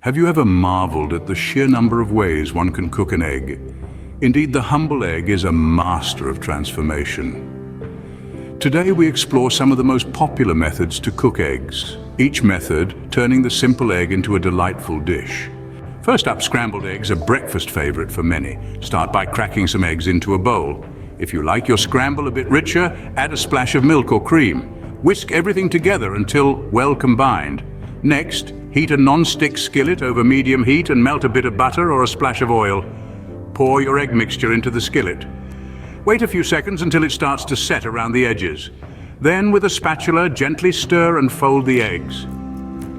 Have you ever marveled at the sheer number of ways one can cook an egg? Indeed, the humble egg is a master of transformation. Today we explore some of the most popular methods to cook eggs, each method turning the simple egg into a delightful dish. First up, scrambled eggs, a breakfast favorite for many. Start by cracking some eggs into a bowl. If you like your scramble a bit richer, add a splash of milk or cream. Whisk everything together until well combined. Next, heat a non-stick skillet over medium heat and melt a bit of butter or a splash of oil. Pour your egg mixture into the skillet. Wait a few seconds until it starts to set around the edges. Then, with a spatula, gently stir and fold the eggs.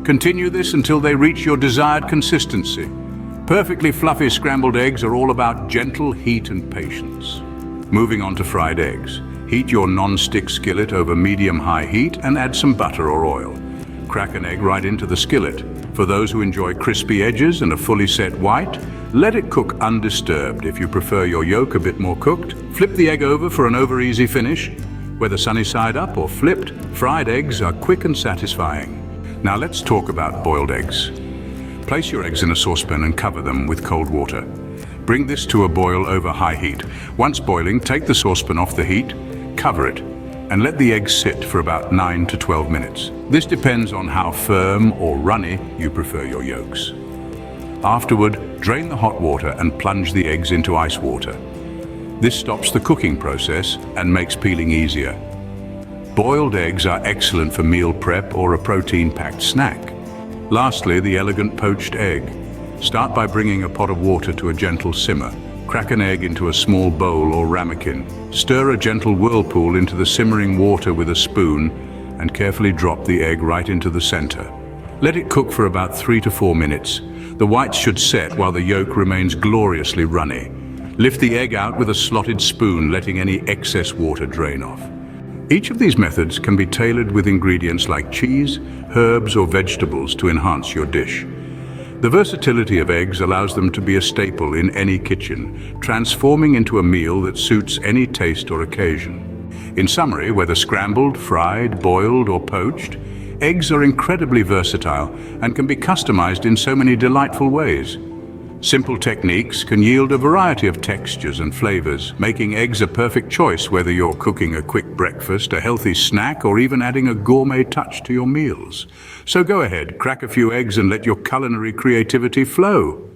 Continue this until they reach your desired consistency. Perfectly fluffy scrambled eggs are all about gentle heat and patience. Moving on to fried eggs. Heat your non-stick skillet over medium-high heat and add some butter or oil. Crack an egg right into the skillet. For those who enjoy crispy edges and a fully set white, let it cook undisturbed. If you prefer your yolk a bit more cooked, flip the egg over for an over-easy finish. Whether sunny side up or flipped, fried eggs are quick and satisfying. Now let's talk about boiled eggs. Place your eggs in a saucepan and cover them with cold water. Bring this to a boil over high heat. Once boiling, take the saucepan off the heat, cover it, and let the eggs sit for about 9 to 12 minutes. This depends on how firm or runny you prefer your yolks. Afterward, drain the hot water and plunge the eggs into ice water. This stops the cooking process and makes peeling easier. Boiled eggs are excellent for meal prep or a protein-packed snack. Lastly, the elegant poached egg. Start by bringing a pot of water to a gentle simmer. Crack an egg into a small bowl or ramekin. Stir a gentle whirlpool into the simmering water with a spoon and carefully drop the egg right into the center. Let it cook for about 3 to 4 minutes. The whites should set while the yolk remains gloriously runny. Lift the egg out with a slotted spoon, letting any excess water drain off. Each of these methods can be tailored with ingredients like cheese, herbs, or vegetables to enhance your dish. The versatility of eggs allows them to be a staple in any kitchen, transforming into a meal that suits any taste or occasion. In summary, whether scrambled, fried, boiled, or poached, eggs are incredibly versatile and can be customized in so many delightful ways. Simple techniques can yield a variety of textures and flavors, making eggs a perfect choice whether you're cooking a quick breakfast, a healthy snack, or even adding a gourmet touch to your meals. So go ahead, crack a few eggs and let your culinary creativity flow.